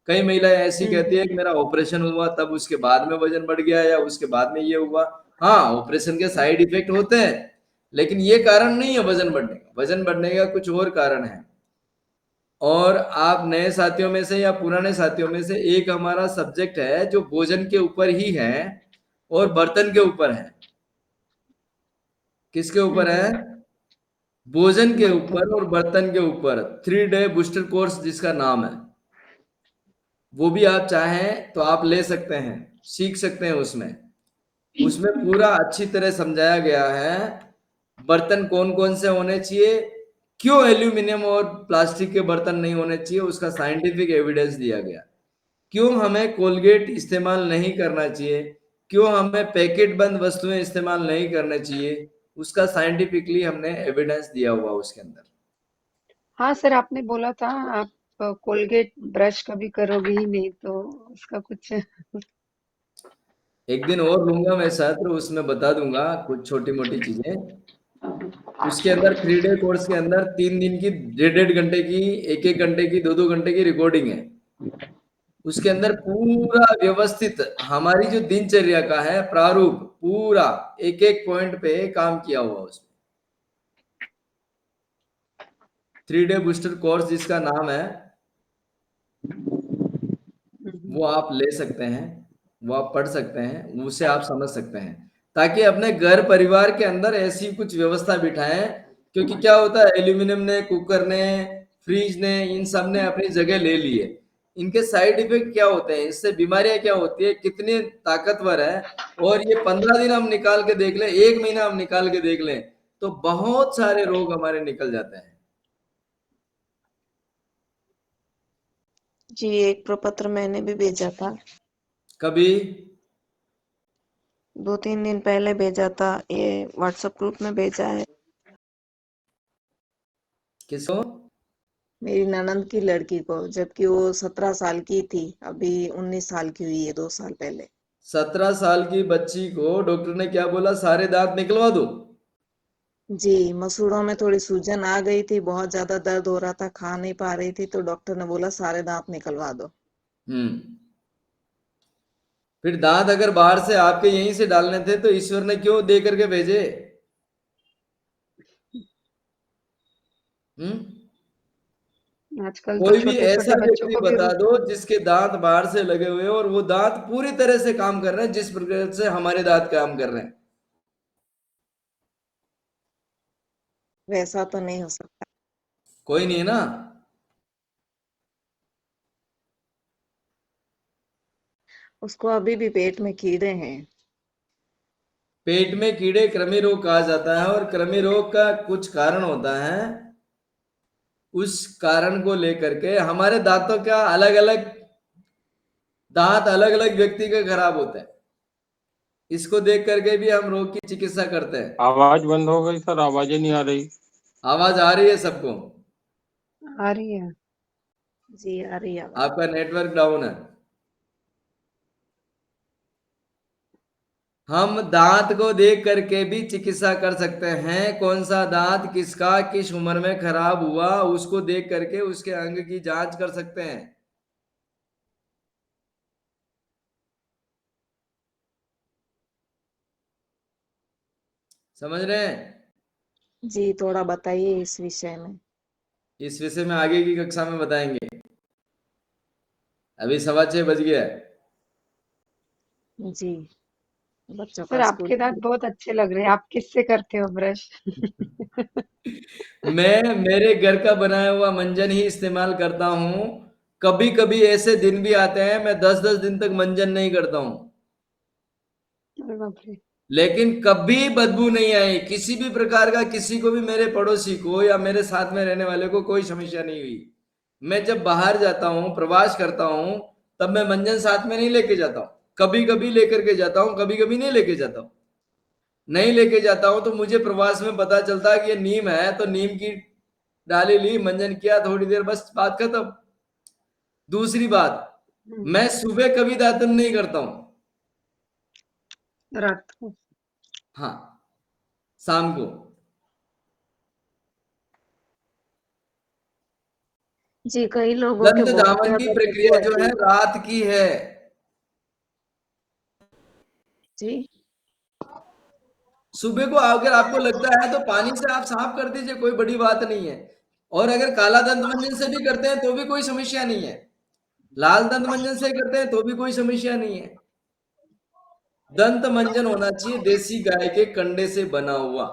कई महिलाएं ऐसी कहती है कि मेरा ऑपरेशन हुआ तब उसके बाद में वजन बढ़ गया या उसके बाद में ये हुआ। हाँ, ऑपरेशन के साइड इफेक्ट होते हैं, लेकिन ये कारण नहीं है वजन बढ़ने का। वजन बढ़ने का कुछ और कारण है। और आप नए साथियों में से या पुराने साथियों में से एक हमारा सब्जेक्ट है जो भोजन के ऊपर ही है और बर्तन के ऊपर है। किसके ऊपर है? भोजन के बर्तन। ऊपर और बर्तन के ऊपर 3 डे बूस्टर कोर्स जिसका नाम है, वो भी आप चाहें तो आप ले सकते हैं, सीख सकते हैं उसमें। उसमें पूरा अच्छी तरह समझाया गया है बर्तन कौन कौन से होने चाहिए, क्यों एल्यूमिनियम और प्लास्टिक के बर्तन नहीं होने चाहिए, उसका साइंटिफिक एविडेंस दिया गया। क्यों हमें कोलगेट इस्तेमाल नहीं करना चाहिए, क्यों हमें पैकेट बंद वस्तुएं इस्तेमाल नहीं करना चाहिए, उसका साइंटिफिकली हमने एविडेंस दिया हुआ उसके अंदर। हाँ सर, आपने बोला था आप कोलगेट ब्रश कभी करोगे ही नहीं, तो उसका कुछ एक दिन और लूंगा मैं सत्र, उसमें बता दूंगा कुछ छोटी मोटी चीजें। उसके अंदर 3 डे कोर्स के अंदर 3 दिन की 1.5 घंटे की, 1-1 घंटे की, 2-2 घंटे की रिकॉर्डिंग है। उसके अंदर पूरा व्यवस्थित हमारी जो दिनचर्या का है प्रारूप, पूरा एक एक पॉइंट पे काम किया हुआ उसमें। 3 डे बूस्टर कोर्स जिसका नाम है, वो आप ले सकते हैं, वो आप पढ़ सकते हैं, उसे आप समझ सकते हैं, ताकि अपने घर परिवार के अंदर ऐसी कुछ व्यवस्था बिठाएं। क्योंकि क्या होता है, एल्यूमिनियम ने, कुकर ने, फ्रिज ने, इन सब ने अपनी जगह ले ली है। इनके साइड इफेक्ट क्या होते हैं, इससे बीमारियां क्या होती है, कितनी ताकतवर है। और ये 15 दिन हम निकाल के देख लें, 1 महीना हम निकाल के देख लें, तो बहुत सारे रोग हमारे निकल जाते हैं। जी, एक प्रपत्र मैंने भी भेजा था, कभी 2-3 दिन पहले भेजा था, ये व्हाट्सएप ग्रुप में भेजा है। किसको? मेरी ननंद की लड़की को, जबकि वो 17 साल की थी, अभी 19 साल की हुई है 2 साल पहले। 17 साल की बच्ची को डॉक्टर ने क्या बोला? सारे दांत निकलवा दो। जी, मसूड़ों में थोड़ी सूजन आ गई थी, बहुत ज्यादा दर्द हो रहा था, खा नहीं पा रही थी, तो डॉक्टर ने बोला सारे दांत निकलवा दो। फिर दांत अगर बाहर से आपके यहीं से डालने थे तो ईश्वर ने क्यों दे करके भेजे? आजकल तो कोई भी छोटे ऐसा छोटे बच्चों व्यक्ति को भी बता दो जिसके दांत बाहर से लगे हुए हैं और वो दांत पूरी तरह से काम कर रहे हैं जिस प्रकार से हमारे दांत काम कर रहे हैं। वैसा तो नहीं हो सकता। कोई नहीं है ना। उसको अभी भी पेट में कीड़े हैं। पेट में कीड़े कृमि रोग कहा जाता है, और कृमि रोग का कुछ कारण होता है। उस कारण को लेकर के हमारे दांतों का अलग अलग, दांत अलग अलग व्यक्ति के खराब होते हैं। इसको देख करके भी हम रोग की चिकित्सा करते हैं। आवाज बंद हो गई सर, आवाजें नहीं आ रही। आवाज आ रही है सबको? आ रही है। जी, आ रही है आवाज। आपका नेटवर्क डाउन है। हम दांत को देख करके भी चिकित्सा कर सकते हैं। कौन सा दांत किसका किस उम्र में खराब हुआ, उसको देख करके उसके अंग की जांच कर सकते हैं। समझ रहे हैं? जी, थोड़ा बताइए इस विषय में। इस विषय में आगे की कक्षा में बताएंगे। अभी 6:15 बज गया है। जी, बच्चों सर का स्कूल। आपके दांत बहुत अच्छे लग रहे हैं, आप किससे करते हो ब्रश? मैं मेरे घर का बनाया हुआ मंजन ही इस्तेमाल करता हूँ। कभी कभी ऐसे दिन भी आते हैं मैं 10-10 दिन तक मंजन नहीं करता हूँ। अरे बाप रे। लेकिन कभी बदबू नहीं आई किसी भी प्रकार का। किसी को भी, मेरे पड़ोसी को या मेरे साथ में रहने वाले को कोई समस्या नहीं हुई। मैं जब बाहर जाता हूँ, प्रवास करता हूँ, तब मैं मंजन साथ में नहीं लेके जाता हूँ। कभी कभी लेकर के जाता हूँ, कभी कभी नहीं लेके जाता हूँ। नहीं लेके जाता हूँ तो मुझे प्रवास में पता चलता है कि ये नीम है, तो नीम की डाली ली, मंजन किया, थोड़ी देर, बस बात खत्म। दूसरी बात, मैं सुबह कभी दातन नहीं करता हूँ। रात को। हाँ, शाम को। जी, कई लोगों के दंत बहुत धावन की ज्यादा बदबू प्रक्रिया जो आती है है। रात की है। जी। सुबह को अगर आपको लगता है तो पानी से आप साफ कर दीजिए, कोई बड़ी बात नहीं है। और अगर काला दंत मंजन से भी करते हैं तो भी कोई समस्या नहीं है। लाल दंत मंजन से करते हैं तो भी कोई समस्या नहीं है। दंत मंजन होना चाहिए देसी गाय के कंडे से बना हुआ,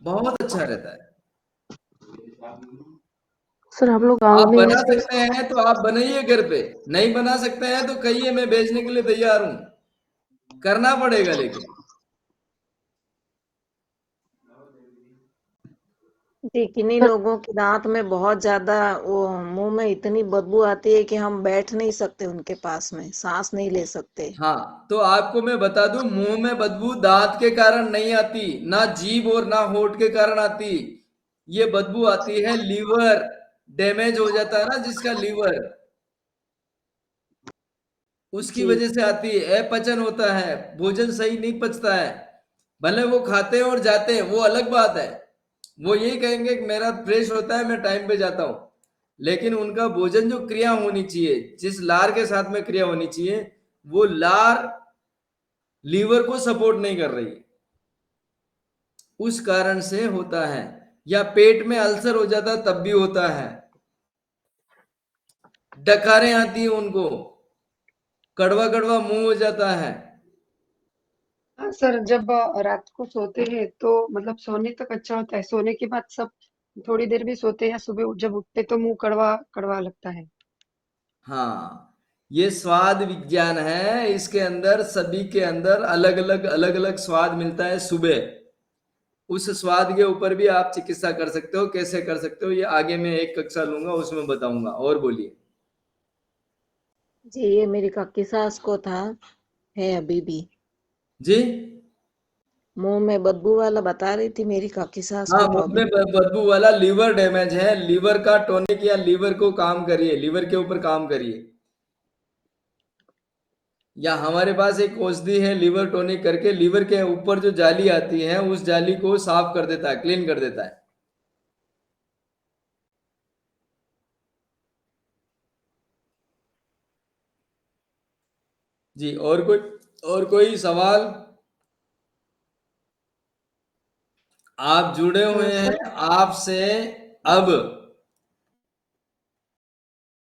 बहुत अच्छा रहता है। सर हम लोग आप गांव में बना ऐसे सकते हैं तो आप बनाइए घर पे, नहीं बना सकते हैं तो कहिए, मैं बेचने के लिए तैयार हूं। करना पड़ेगा लेकिन। जी, किन्हीं लोगों के दांत में बहुत ज्यादा वो मुंह में इतनी बदबू आती है कि हम बैठ नहीं सकते उनके पास में, सांस नहीं ले सकते। हाँ, तो आपको मैं बता दूं, मुंह में बदबू दांत के कारण नहीं आती, ना जीभ और ना होठ के कारण आती। ये बदबू आती है लीवर डैमेज हो जाता है ना, जिसका लीवर, उसकी जी। वजह से आती है। अपचन होता है, भोजन सही नहीं पचता है। भले वो खाते हैं और जाते हैं, वो अलग बात है। वो यही कहेंगे कि मेरा फ्रेश होता है, मैं टाइम पे जाता हूं। लेकिन उनका भोजन जो क्रिया होनी चाहिए, जिस लार के साथ में क्रिया होनी चाहिए, वो लार लीवर को सपोर्ट नहीं कर रही, उस कारण से होता है। या पेट में अल्सर हो जाता है तब भी होता है। डकारें आती है उनको, कड़वा कड़वा मुंह हो जाता है। हाँ सर, जब रात को सोते हैं तो मतलब सोने तक अच्छा होता है, सोने के बाद सब थोड़ी देर भी सोते हैं या सुबह जब उठते तो मुंह कड़वा कड़वा लगता है। हाँ, ये स्वाद विज्ञान है, इसके अंदर सभी के अंदर अलग अलग स्वाद मिलता है सुबह। उस स्वाद के ऊपर भी आप चिकित्सा कर सकते हो। कैसे कर सकते हो ये आगे मैं एक कक्षा लूंगा, उसमें बताऊंगा। और बोलिए। जी, ये मेरी काकी सास को था, है अभी भी। जी। मुंह में बदबू वाला बता रही थी मेरी काकी सास हाँ, को मुंह में प्रॉब्लम। बदबू वाला लीवर डैमेज है। लीवर का टॉनिक या लीवर को काम करिए, लीवर के ऊपर काम करिए। या हमारे पास एक औषधि है लीवर टॉनिक करके, लीवर के ऊपर जो जाली आती है उस जाली को साफ कर देता है, क्लीन कर देता है। जी, और कोई सवाल? आप जुड़े हुए सर। हैं, आपसे अब